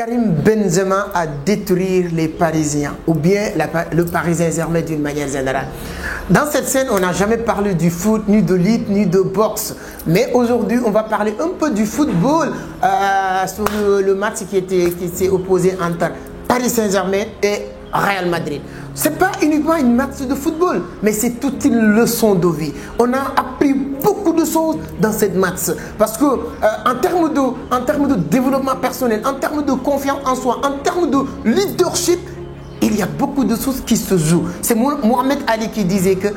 Karim Benzema a détruire les Parisiens ou bien le Paris Saint-Germain d'une manière générale. Dans cette scène, on n'a jamais parlé du foot, ni de lutte, ni de boxe. Mais aujourd'hui, on va parler un peu du football sur le match qui s'est opposé entre Paris Saint-Germain et Real Madrid. Ce n'est pas uniquement une match de football, mais c'est toute une leçon de vie. On a appris beaucoup de choses dans cette match. Parce que en termes de développement personnel, en termes de confiance en soi, en termes de leadership, il y a beaucoup de choses qui se jouent. C'est Mohamed Ali qui disait que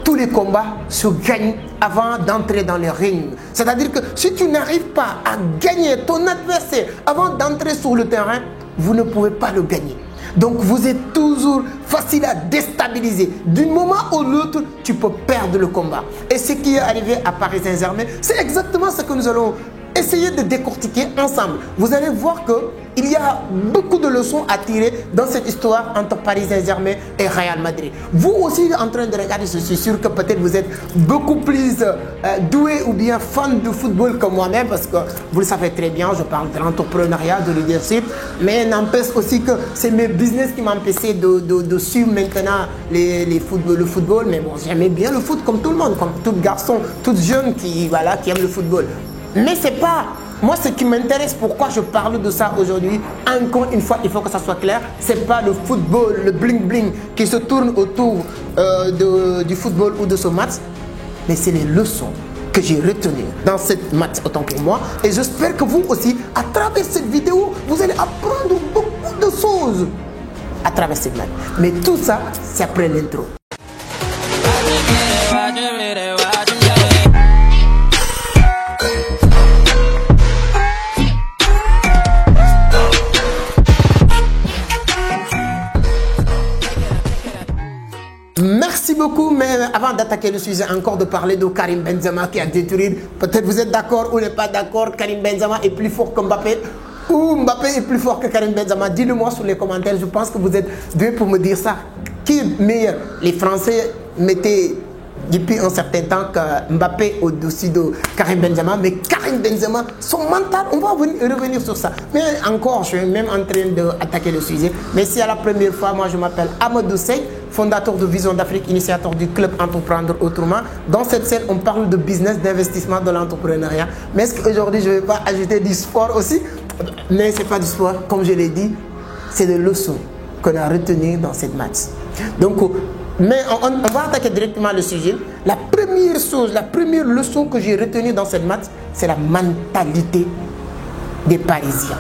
tous les combats se gagnent avant d'entrer dans le ring. C'est-à-dire que si tu n'arrives pas à gagner ton adversaire avant d'entrer sur le terrain, vous ne pouvez pas le gagner. Donc vous êtes toujours facile à déstabiliser. D'un moment à l'autre, tu peux perdre le combat. Et ce qui est arrivé à Paris Saint-Germain, c'est exactement ce que nous allons essayer de décortiquer ensemble. Vous allez voir qu'il y a beaucoup de leçons à tirer dans cette histoire entre Paris Saint-Germain et Real Madrid. Vous aussi en train de regarder, je suis sûr que peut-être vous êtes beaucoup plus doué ou bien fan de football que moi-même, parce que vous le savez très bien, je parle de l'entrepreneuriat, de leadership, mais n'empêche aussi que c'est mes business qui m'empêchaient de suivre maintenant le football. Mais bon, j'aimais bien le foot comme tout le monde, comme tout garçon, tout jeune qui aime le football. Mais c'est pas, moi ce qui m'intéresse, pourquoi je parle de ça aujourd'hui, encore une fois, il faut que ça soit clair, c'est pas le football, le bling-bling qui se tourne autour du football ou de ce match, mais c'est les leçons que j'ai retenues dans cette match autant pour moi. Et j'espère que vous aussi, à travers cette vidéo, vous allez apprendre beaucoup de choses à travers cette match. Mais tout ça, c'est après l'intro. Merci beaucoup, mais avant d'attaquer le sujet, encore de parler de Karim Benzema qui a détruit. Peut-être vous êtes d'accord ou n'êtes pas d'accord, Karim Benzema est plus fort que Mbappé ou Mbappé est plus fort que Karim Benzema. Dites-le moi sur les commentaires, je pense que vous êtes deux pour me dire ça. Qui est meilleur? Les Français mettaient depuis un certain temps que Mbappé au-dessus de Karim Benzema, mais Karim Benzema, son mental, on va revenir sur ça. Mais encore, je suis même en train d'attaquer le sujet. Mais si à la première fois, moi je m'appelle Amadou Sey, fondateur de Vision d'Afrique, initiateur du club Entreprendre Autrement. Dans cette scène, on parle de business, d'investissement, de l'entrepreneuriat. Mais est-ce qu'aujourd'hui, je ne vais pas ajouter du sport aussi? Mais ce n'est pas du sport, comme je l'ai dit, c'est des leçons qu'on a retenues dans cette match. Donc, mais on va attaquer directement le sujet. La première chose, la première leçon que j'ai retenue dans cette match, c'est la mentalité des Parisiens.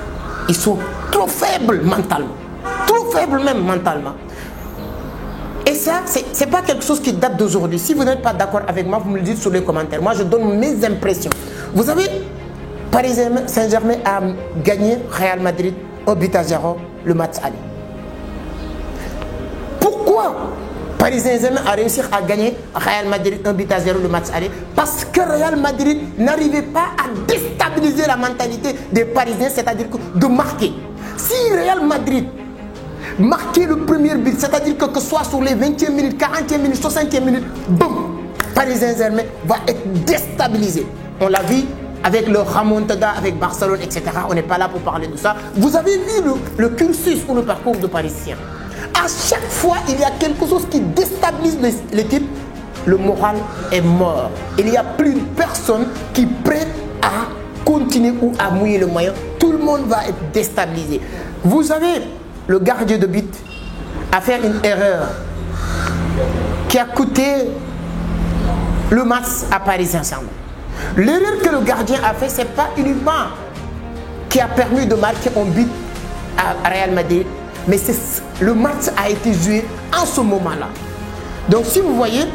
Ils sont trop faibles mentalement. Trop faibles même mentalement. Et ça, ce n'est pas quelque chose qui date d'aujourd'hui. Si vous n'êtes pas d'accord avec moi, vous me le dites sur les commentaires. Moi, je donne mes impressions. Vous savez, Paris Saint-Germain a gagné Real Madrid 1-0 le match aller. Pourquoi Paris Saint-Germain a réussi à gagner Real Madrid 1-0 le match aller? Parce que Real Madrid n'arrivait pas à déstabiliser la mentalité des Parisiens, c'est-à-dire de marquer. Si Real Madrid marquait le premier but, c'est-à-dire que ce soit sur les 20e minutes, 40e minutes, 60e minutes, boum, Paris Saint-Germain va être déstabilisé. On l'a vu avec le remontada, avec Barcelone, etc. On n'est pas là pour parler de ça. Vous avez vu le cursus ou le parcours de Parisien. À chaque fois, il y a quelque chose qui déstabilise l'équipe. Le moral est mort. Il n'y a plus personne qui est prêt à continuer ou à mouiller le maillot. Tout le monde va être déstabilisé. Vous savez, le gardien de but a fait une erreur qui a coûté le match à Paris Saint-Germain. L'erreur que le gardien a fait, ce n'est pas uniquement qui a permis de marquer un but à Real Madrid, mais le match a été joué en ce moment-là. Donc si vous voyez,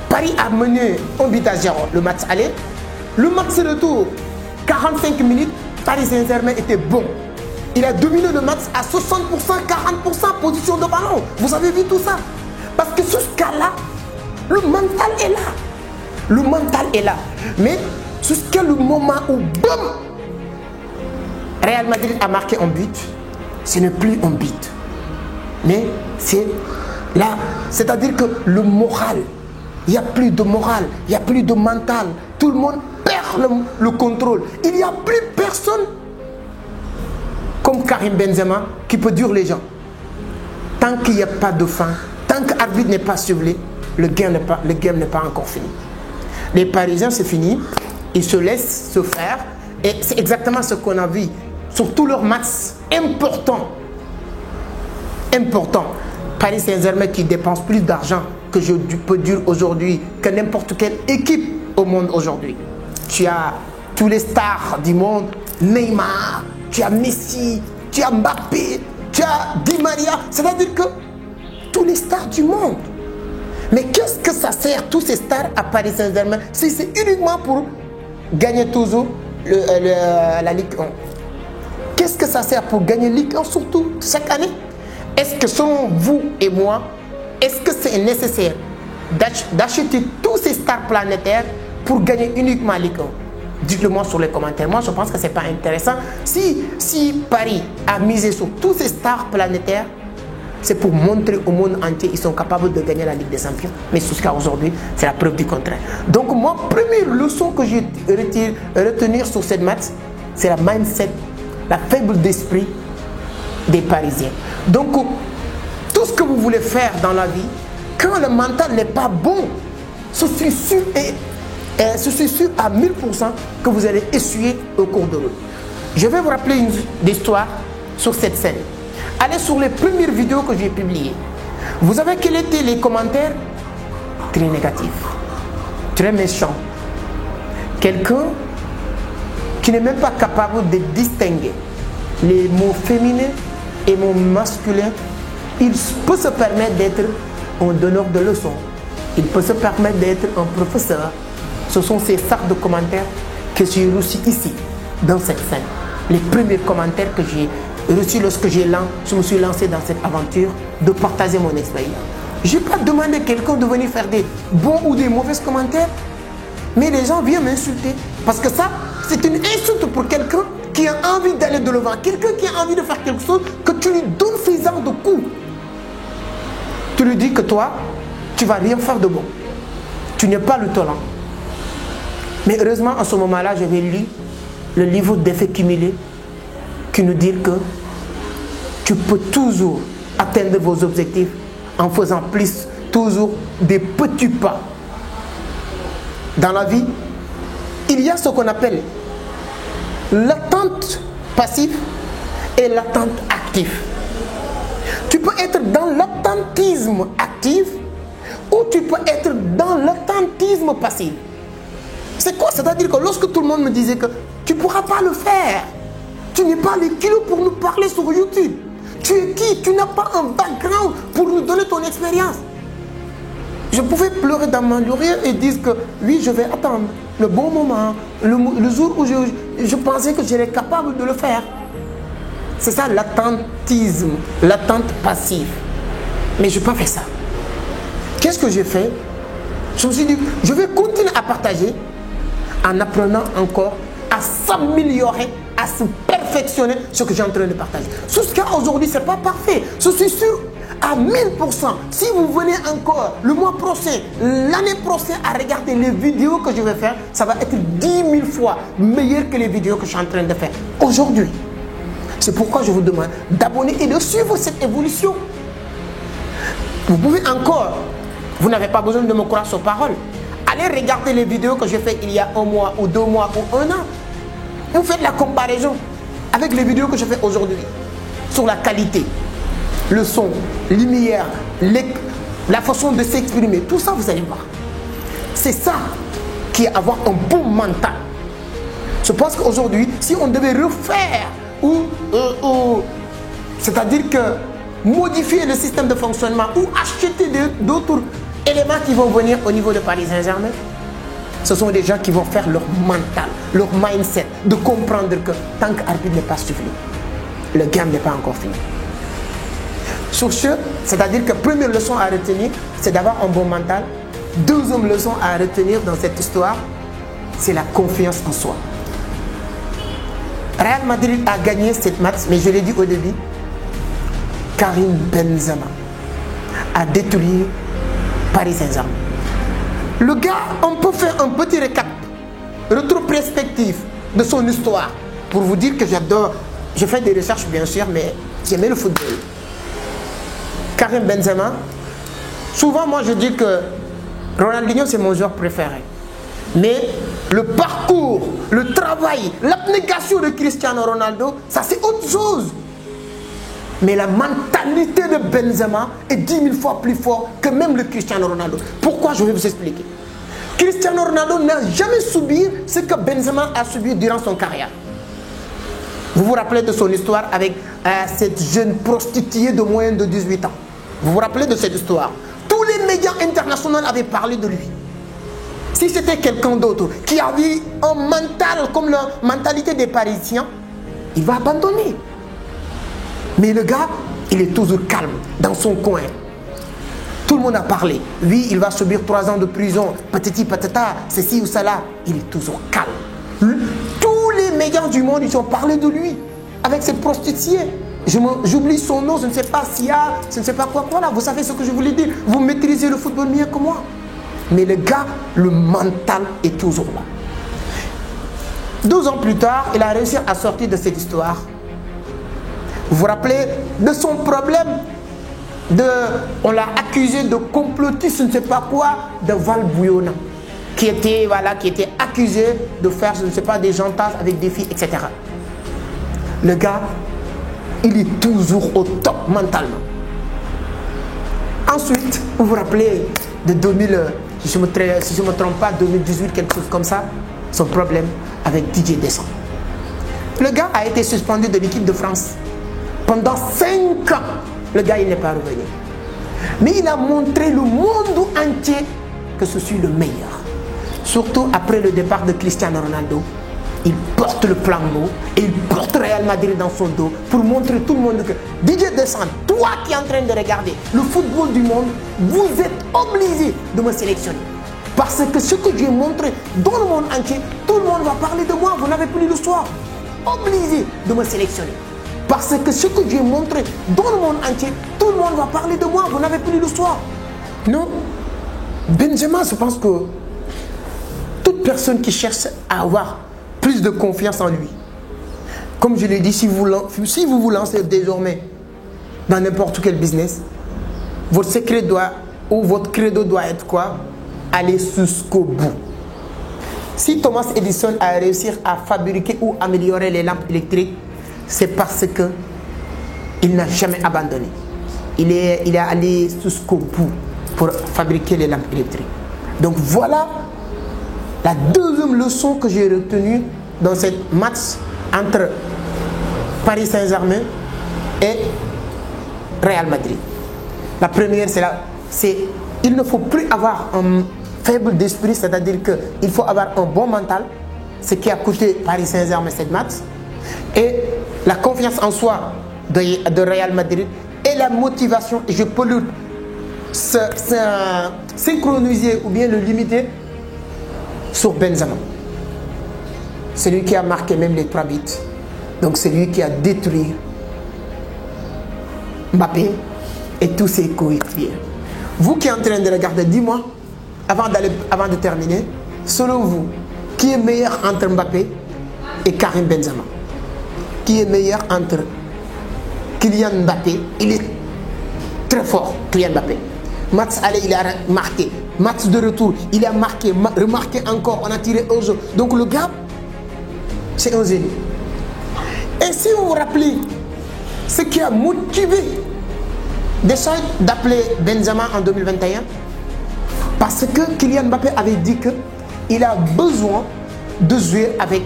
Paris a mené 1-0 le match aller. Le match retour, 45 minutes, Paris Saint-Germain était bon. Il a dominé le match à 60%, 40% position de ballon. Vous avez vu tout ça? Parce que jusqu'à là, le mental est là. Le mental est là. Mais jusqu'à le moment où, boum, Real Madrid a marqué un but, ce n'est plus un but. Mais c'est là, c'est-à-dire que le moral, il n'y a plus de morale, il n'y a plus de mental. Tout le monde perd le contrôle. Il n'y a plus personne comme Karim Benzema, qui peut durer les gens. Tant qu'il n'y a pas de fin, tant que l'arbitre n'est pas ciblé, le game n'est pas encore fini. Les Parisiens, c'est fini. Ils se laissent se faire. Et c'est exactement ce qu'on a vu sur tous leurs matchs importants. Paris Saint-Germain qui dépense plus d'argent que je peux dire aujourd'hui que n'importe quelle équipe au monde aujourd'hui. Tu as tous les stars du monde, Neymar, tu as Messi, tu as Mbappé, tu as Di Maria, c'est-à-dire que tous les stars du monde. Mais qu'est-ce que ça sert, tous ces stars à Paris Saint-Germain, si c'est uniquement pour gagner toujours la Ligue 1? Qu'est-ce que ça sert pour gagner Ligue 1 surtout chaque année? Est-ce que selon vous et moi, est-ce que c'est nécessaire d'acheter tous ces stars planétaires pour gagner uniquement Ligue 1? Dites-le moi sur les commentaires. Moi, je pense que ce n'est pas intéressant. Si Paris a misé sur tous ces stars planétaires, c'est pour montrer au monde entier qu'ils sont capables de gagner la Ligue des Champions. Mais jusqu'à aujourd'hui, c'est la preuve du contraire. Donc, moi, première leçon que je retenir sur cette match, c'est la mindset, la faible d'esprit des Parisiens. Donc, tout ce que vous voulez faire dans la vie, quand le mental n'est pas bon, je suis sûr à 1000% que vous allez essuyer au cours de l'eau. Je vais vous rappeler une histoire sur cette scène. Allez sur les premières vidéos que j'ai publiées. Vous savez quels étaient les commentaires? Très négatifs, très méchants. Quelqu'un qui n'est même pas capable de distinguer les mots féminins et mots masculins. Il peut se permettre d'être un donneur de leçons. Il peut se permettre d'être un professeur. Ce sont ces sortes de commentaires que j'ai reçus ici, dans cette scène. Les premiers commentaires que j'ai reçus lorsque je me suis lancé dans cette aventure de partager mon expérience. Je n'ai pas demandé à quelqu'un de venir faire des bons ou des mauvais commentaires, mais les gens viennent m'insulter. Parce que ça, c'est une insulte pour quelqu'un qui a envie d'aller de l'avant, quelqu'un qui a envie de faire quelque chose, que tu lui donnes ces genres de coups. Tu lui dis que toi, tu ne vas rien faire de bon. Tu n'es pas le talent. Mais heureusement, à ce moment-là, j'avais lu le livre d'effets cumulés qui nous dit que tu peux toujours atteindre vos objectifs en faisant toujours des petits pas. Dans la vie, il y a ce qu'on appelle l'attente passive et l'attente active. Tu peux être dans l'attentisme actif ou tu peux être dans l'attentisme passif. C'est quoi? C'est-à-dire que lorsque tout le monde me disait que tu ne pourras pas le faire, tu n'es pas les kilos pour nous parler sur YouTube. Tu es qui? Tu n'as pas un background pour nous donner ton expérience. Je pouvais pleurer dans mon oreille et dire que oui, je vais attendre le bon moment, le jour où je pensais que j'étais capable de le faire. C'est ça l'attentisme, l'attente passive. Mais je n'ai pas fait ça. Qu'est-ce que j'ai fait? Je me suis dit, je vais continuer à partager en apprenant encore à s'améliorer, à se perfectionner ce que j'ai en train de partager. Jusqu'à aujourd'hui, ce n'est pas parfait. Je suis sûr à 1000%. Si vous venez encore le mois prochain, l'année prochaine à regarder les vidéos que je vais faire, ça va être 10 000 fois meilleur que les vidéos que je suis en train de faire aujourd'hui. C'est pourquoi je vous demande d'abonner et de suivre cette évolution. Vous pouvez encore, vous n'avez pas besoin de me croire sur parole. Allez regarder les vidéos que j'ai faites il y a un mois ou 2 mois ou 1 an. Et vous faites la comparaison avec les vidéos que je fais aujourd'hui sur la qualité, le son, les lumières, la façon de s'exprimer. Tout ça, vous allez voir. C'est ça qui est avoir un bon mental. Je pense qu'aujourd'hui, si on devait refaire c'est-à-dire que modifier le système de fonctionnement ou acheter d'autres éléments qui vont venir au niveau de Paris Saint-Germain, ce sont des gens qui vont faire leur mental, leur mindset, de comprendre que tant que l'arbitre n'est pas suffi, le game n'est pas encore fini. Sur ce, c'est-à-dire que première leçon à retenir, c'est d'avoir un bon mental. Deuxième leçon à retenir dans cette histoire, c'est la confiance en soi. Real Madrid a gagné cette match, mais je l'ai dit au début, Karim Benzema a détruit Paris Saint-Germain. Le gars, on peut faire un petit récap, rétrospectif de son histoire pour vous dire que j'adore je fais des recherches bien sûr, mais j'aimais le football. Karim Benzema, souvent moi je dis que Ronaldinho c'est mon joueur préféré. Mais le parcours, le travail, l'abnégation de Cristiano Ronaldo, ça c'est autre chose. Mais la mentalité de Benzema est 10 000 fois plus forte que même le Cristiano Ronaldo. Pourquoi? Je vais vous expliquer. Cristiano Ronaldo n'a jamais subi ce que Benzema a subi durant son carrière. Vous vous rappelez de son histoire avec cette jeune prostituée de moins de 18 ans. Vous vous rappelez de cette histoire? Tous les médias internationaux avaient parlé de lui. Si c'était quelqu'un d'autre qui avait un mental comme la mentalité des Parisiens, il va abandonner. Mais le gars, il est toujours calme dans son coin. Tout le monde a parlé. Lui, il va subir 3 ans de prison. Patati patata, ceci ou cela. Il est toujours calme. Tous les médias du monde, ils ont parlé de lui. Avec cette prostituée. J'oublie son nom, je ne sais pas Sia, je ne sais pas quoi. Voilà, vous savez ce que je voulais dire. Vous maîtrisez le football mieux que moi. Mais le gars, le mental est toujours là. 12 ans plus tard, il a réussi à sortir de cette histoire. Vous vous rappelez de son problème on l'a accusé de complotiste, je ne sais pas quoi, de Valbuena, qui était accusé de faire, je ne sais pas, des chantages avec des filles, etc. Le gars, il est toujours au top mentalement. Ensuite, vous vous rappelez de 2000, si je ne me trompe pas, 2018, quelque chose comme ça, son problème avec Didier Deschamps. Le gars a été suspendu de l'équipe de France. Pendant 5 ans, le gars, il n'est pas revenu. Mais il a montré le monde entier que je suis le meilleur. Surtout après le départ de Cristiano Ronaldo. Il porte le flambeau et il porte Real Madrid dans son dos pour montrer tout le monde que Didier Deschamps, toi qui es en train de regarder le football du monde, vous êtes obligé de me sélectionner. Parce que ce que j'ai montré dans le monde entier, tout le monde va parler de moi, vous n'avez plus le choix. Obligé de me sélectionner. Parce que ce que j'ai montré dans le monde entier, tout le monde va parler de moi, vous n'avez plus le choix. Non. Benzema, je pense que toute personne qui cherche à avoir plus de confiance en lui, comme je l'ai dit, si vous vous lancez désormais dans n'importe quel business, votre secret doit, ou votre credo doit être quoi? Aller jusqu'au bout. Si Thomas Edison a réussi à fabriquer ou améliorer les lampes électriques, c'est parce qu'il n'a jamais abandonné. Il est allé jusqu'au bout pour fabriquer les lampes électriques. Donc voilà la deuxième leçon que j'ai retenue dans cette match entre Paris Saint-Germain et Real Madrid. La première, c'est il ne faut plus avoir un faible d'esprit, c'est-à-dire qu'il faut avoir un bon mental, ce qui a coûté Paris Saint-Germain cette match, et la confiance en soi de Real Madrid et la motivation, et je peux le synchroniser ou bien le limiter sur Benzema. C'est lui qui a marqué même les 3 buts. Donc c'est lui qui a détruit Mbappé et tous ses coéquipiers. Vous qui êtes en train de regarder, dis-moi, avant de terminer, selon vous, qui est meilleur entre Mbappé et Karim Benzema? Qui est meilleur entre Kylian Mbappé? Il est très fort, Kylian Mbappé. Match aller, il a marqué. Match de retour, il a marqué, remarqué encore, on a tiré un jeu. Donc le gars, c'est un génie. Et si vous vous rappelez, ce qui a motivé Deschamps d'appeler Benzema en 2021, parce que Kylian Mbappé avait dit qu'il a besoin de jouer avec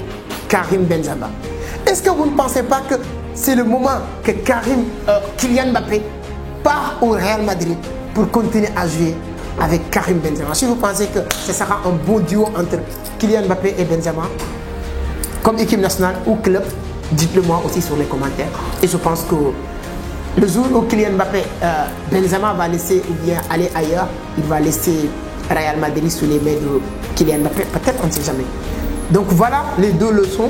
Karim Benzema. Est-ce que vous ne pensez pas que c'est le moment que Kylian Mbappé part au Real Madrid pour continuer à jouer avec Karim Benzema? Si vous pensez que ce sera un bon duo entre Kylian Mbappé et Benzema, comme équipe nationale ou club, dites-le moi aussi sur les commentaires. Et je pense que le jour où Kylian Mbappé, Benzema va laisser ou bien aller ailleurs, il va laisser Real Madrid sous les mains de Kylian Mbappé. Peut-être, on ne sait jamais. Donc voilà les 2 leçons.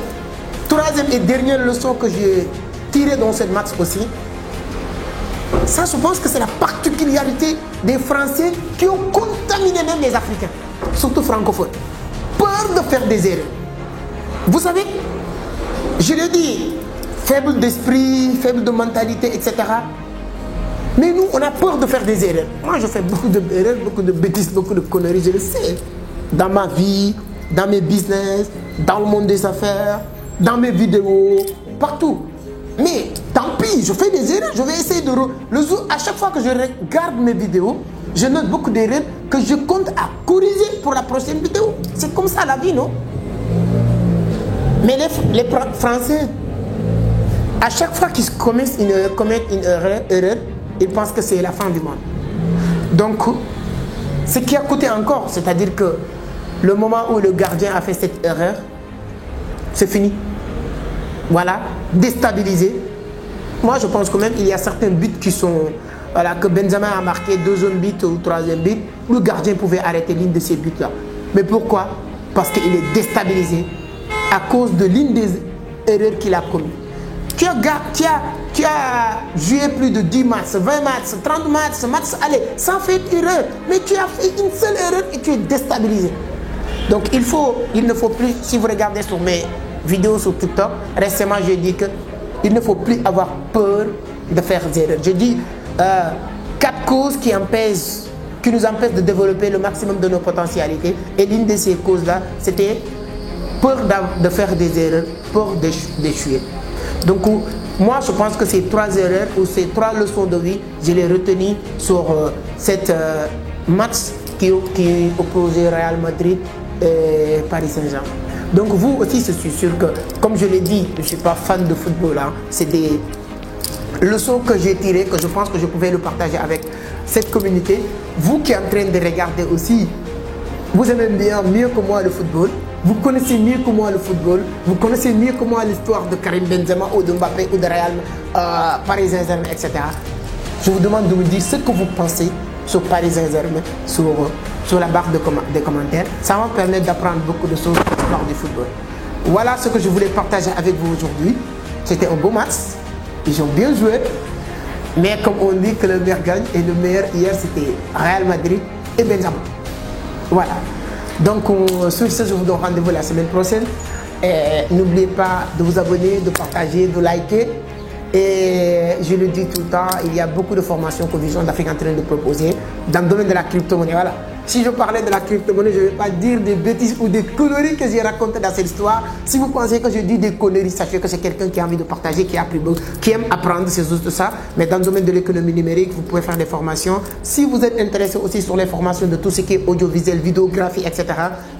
Troisième et dernière leçon que j'ai tirée dans cette match aussi. Ça, je pense que c'est la particularité des Français qui ont contaminé même les Africains, surtout francophones. Peur de faire des erreurs. Vous savez, je l'ai dit, faible d'esprit, faible de mentalité, etc. Mais nous, on a peur de faire des erreurs. Moi, je fais beaucoup d'erreurs, beaucoup de bêtises, beaucoup de conneries, je le sais. Dans ma vie, dans mes business, dans le monde des affaires, dans mes vidéos, partout. Mais tant pis, je fais des erreurs, je vais essayer de... à chaque fois que je regarde mes vidéos, je note beaucoup d'erreurs que je compte à corriger pour la prochaine vidéo. C'est comme ça la vie, non? Mais les Français, à chaque fois qu'ils commettent une erreur, ils pensent que c'est la fin du monde. Donc, ce qui a coûté encore, c'est-à-dire que le moment où le gardien a fait cette erreur, c'est fini. Voilà, déstabilisé. Moi, je pense quand même qu'il y a certains buts qui sont... Voilà, que Benzema a marqué deuxième but ou troisième but, le gardien pouvait arrêter l'une de ces buts-là. Mais pourquoi? Parce qu'il est déstabilisé à cause de l'une des erreurs qu'il a commises. Tu as joué plus de 10 matchs, 20 matchs, 30 matchs, allez, sans faire d'erreur. Mais tu as fait une seule erreur et tu es déstabilisé. Donc il ne faut plus, si vous regardez sur mes vidéos sur TikTok, récemment j'ai dit qu'il ne faut plus avoir peur de faire des erreurs. Je dis 4 causes qui nous empêchent de développer le maximum de nos potentialités. Et l'une de ces causes-là, c'était peur de faire des erreurs, peur d'échouer. Donc moi je pense que ces 3 erreurs ou ces 3 leçons de vie, je les retenues sur cette match qui opposait Real Madrid et Paris Saint-Germain. Donc vous aussi, je suis sûr que, comme je l'ai dit, je ne suis pas fan de football, hein, c'est des leçons que j'ai tirées, que je pense que je pouvais le partager avec cette communauté. Vous qui êtes en train de regarder aussi, vous aimez bien mieux que moi le football, vous connaissez mieux que moi le football, vous connaissez mieux que moi l'histoire de Karim Benzema ou de Mbappé ou de Real, Paris Saint-Germain, etc. Je vous demande de me dire ce que vous pensez sur Paris Saint-Germain, sur la barre de commentaires. Ça va me permettre d'apprendre beaucoup de choses sur l'histoire du football. Voilà ce que je voulais partager avec vous aujourd'hui. C'était un beau match. Ils ont bien joué. Mais comme on dit que le meilleur gagne, et le meilleur hier c'était Real Madrid et Benzema. Voilà. Donc sur ce, je vous donne rendez-vous la semaine prochaine. N'oubliez pas de vous abonner, de partager, de liker. Et je le dis tout le temps, il y a beaucoup de formations que Vision d'Afrique est en train de proposer dans le domaine de la crypto-monnaie. Voilà. Si je parlais de la crypto-monnaie, je ne vais pas dire des bêtises ou des conneries que j'ai racontées dans cette histoire. Si vous pensez que je dis des conneries, sachez que c'est quelqu'un qui a envie de partager, qui aime apprendre, c'est juste ça. Mais dans le domaine de l'économie numérique, vous pouvez faire des formations. Si vous êtes intéressé aussi sur les formations de tout ce qui est audiovisuel, vidéographie, etc.,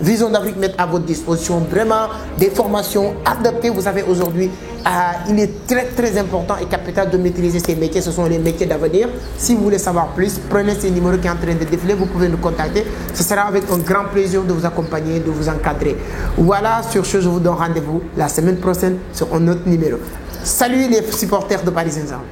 Vision d'Afrique met à votre disposition vraiment des formations adaptées. Vous savez, aujourd'hui, il est très très important et capital de maîtriser ces métiers. Ce sont les métiers d'avenir. Si vous voulez savoir plus, prenez ce numéro qui est en train de défiler. Vous pouvez nous contacter. Ce sera avec un grand plaisir de vous accompagner, de vous encadrer. Voilà, sur ce, je vous donne rendez-vous la semaine prochaine sur un autre numéro. Salut les supporters de Paris Saint-Germain.